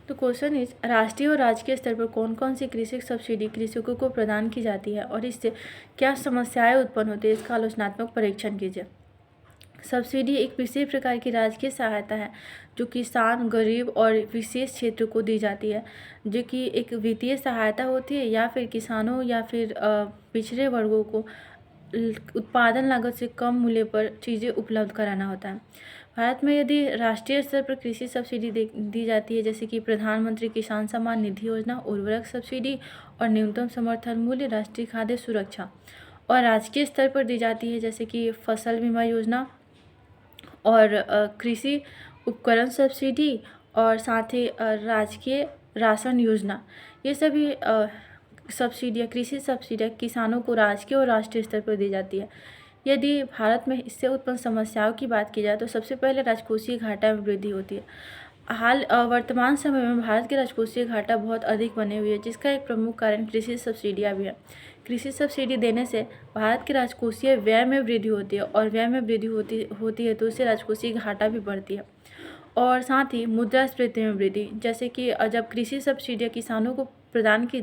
तो question is, राष्ट्रीय और राज्य स्तर पर कौन कौन सी कृषि सब्सिडी कृषकों को प्रदान की जाती है और इससे क्या समस्याएं उत्पन्न होती है, इसका आलोचनात्मक परीक्षण कीजिए। सब्सिडी एक विशेष प्रकार की राजकीय सहायता है जो किसान, गरीब और विशेष क्षेत्र को दी जाती है, जो कि एक वित्तीय सहायता होती है या फिर किसानों या फिर पिछड़े वर्गों को उत्पादन लागत से कम मूल्य पर चीज़ें उपलब्ध कराना होता है। भारत में यदि राष्ट्रीय स्तर पर कृषि सब्सिडी दी जाती है, जैसे कि प्रधानमंत्री किसान सम्मान निधि योजना, उर्वरक सब्सिडी और न्यूनतम समर्थन मूल्य, राष्ट्रीय खाद्य सुरक्षा। और राजकीय स्तर पर दी जाती है जैसे कि फसल बीमा योजना और कृषि उपकरण सब्सिडी और साथ ही राजकीय राशन योजना। ये सभी सब्सिडियाँ, कृषि सब्सिडियाँ किसानों को राजकीय और राष्ट्रीय स्तर पर दी जाती है। यदि भारत में इससे उत्पन्न समस्याओं की बात की जाए तो सबसे पहले राजकोषीय घाटा में वृद्धि होती है। वर्तमान समय में भारत के राजकोषीय घाटा बहुत अधिक बने हुए है, जिसका एक प्रमुख कारण कृषि सब्सिडियाँ भी है। कृषि सब्सिडी देने से भारत के राजकोषीय व्यय में वृद्धि होती है और व्यय में वृद्धि होती है तो उससे राजकोषीय घाटा भी बढ़ती है। और साथ ही मुद्रास्फीति में वृद्धि, जैसे कि जब कृषि सब्सिडियाँ किसानों को प्रदान की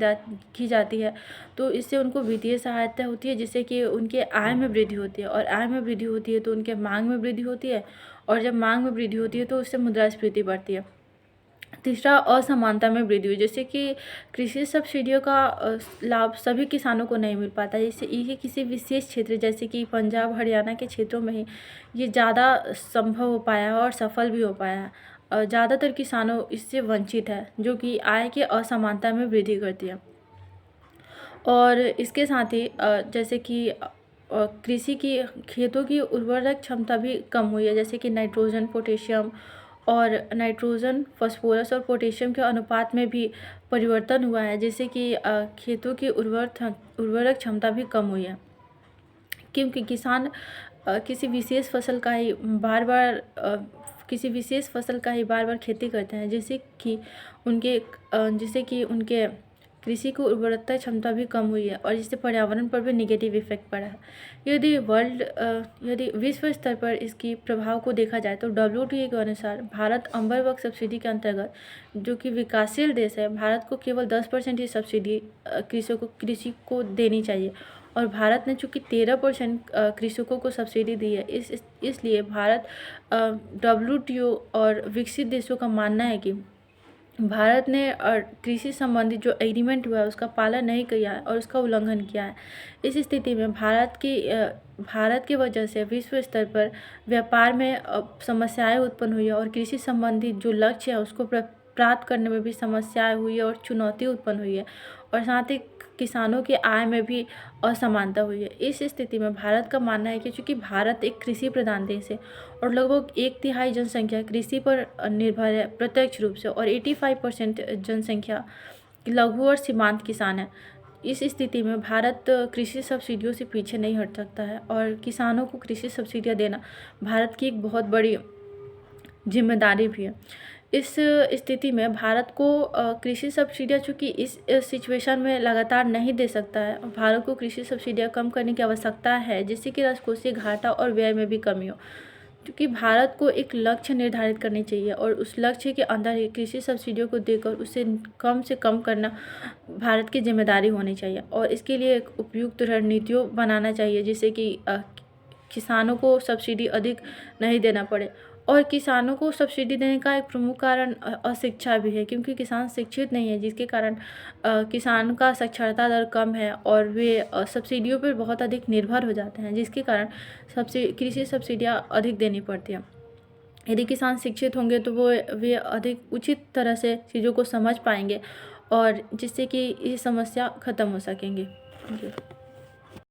जाती है तो इससे उनको वित्तीय सहायता होती है, जिससे कि उनके आय में वृद्धि होती है और आय में वृद्धि होती है तो उनके मांग में वृद्धि होती है और जब मांग में वृद्धि होती है तो उससे मुद्रास्फीति बढ़ती है। तीसरा, असमानता में वृद्धि हुई, जैसे कि कृषि सब्सिडियों का लाभ सभी किसानों को नहीं मिल पाता है। इससे ये किसी विशेष क्षेत्र जैसे कि पंजाब, हरियाणा के क्षेत्रों में ही ये ज़्यादा संभव हो पाया है और सफल भी हो पाया है। ज़्यादातर किसानों इससे वंचित है, जो कि आय के असमानता में वृद्धि करती है। और इसके साथ ही जैसे कि कृषि की खेतों की उर्वरक क्षमता भी कम हुई है, जैसे कि नाइट्रोजन, पोटेशियम और नाइट्रोजन, फास्फोरस और पोटेशियम के अनुपात में भी परिवर्तन हुआ है, जिससे कि खेतों की उर्वरक क्षमता भी कम हुई है। क्योंकि किसान किसी विशेष फसल का ही बार बार खेती करते हैं, जिससे कि उनके कृषि को उर्वरकता क्षमता भी कम हुई है और जिससे पर्यावरण पर भी नेगेटिव इफेक्ट पड़ा है। यदि विश्व स्तर पर इसकी प्रभाव को देखा जाए तो WTO के अनुसार भारत अंबर वर्ग सब्सिडी के अंतर्गत, जो कि विकासशील देश है, भारत को केवल 10% ही सब्सिडी कृषि को देनी चाहिए और भारत ने चूँकि 13% कृषकों को सब्सिडी दी है। इसलिए भारत WTO और विकसित देशों का मानना है कि भारत ने कृषि संबंधी जो एग्रीमेंट हुआ है उसका पालन नहीं किया है और उसका उल्लंघन किया है। इस स्थिति में भारत की वजह से विश्व स्तर पर व्यापार में समस्याएं उत्पन्न हुई है और कृषि संबंधी जो लक्ष्य है उसको प्राप्त करने में भी समस्याएं हुई है और चुनौती उत्पन्न हुई है और साथ ही किसानों की आय में भी असमानता हुई है। इस स्थिति में भारत का मानना है कि चूँकि भारत एक कृषि प्रधान देश है और लगभग 1/3 जनसंख्या कृषि पर निर्भर है प्रत्यक्ष रूप से और 85% जनसंख्या लघु और सीमांत किसान है। इस स्थिति में भारत कृषि सब्सिडियों से पीछे नहीं हट सकता है और किसानों को कृषि सब्सिडियाँ देना भारत की एक बहुत बड़ी जिम्मेदारी भी है। इस स्थिति में भारत को कृषि सब्सिडियाँ चूँकि इस सिचुएशन में लगातार नहीं दे सकता है, भारत को कृषि सब्सिडियाँ कम करने की आवश्यकता है, जिससे कि राजकोषीय घाटा और व्यय में भी कमी हो। क्योंकि भारत को एक लक्ष्य निर्धारित करनी चाहिए और उस लक्ष्य के अंदर ही कृषि सब्सिडियों को देकर उसे कम से कम करना भारत की जिम्मेदारी होनी चाहिए और इसके लिए एक उपयुक्त रणनीतियों बनाना चाहिए, जिससे कि किसानों को सब्सिडी अधिक नहीं देना पड़े। और किसानों को सब्सिडी देने का एक प्रमुख कारण अशिक्षा भी है, क्योंकि किसान शिक्षित नहीं है, जिसके कारण किसान का साक्षरता दर कम है और वे सब्सिडियों पर बहुत अधिक निर्भर हो जाते हैं, जिसके कारण कृषि सब्सिडियाँ अधिक देनी पड़ती हैं। यदि किसान शिक्षित होंगे तो वे अधिक उचित तरह से चीज़ों को समझ पाएंगे और जिससे कि ये समस्या ख़त्म हो सकेंगे। Thank you.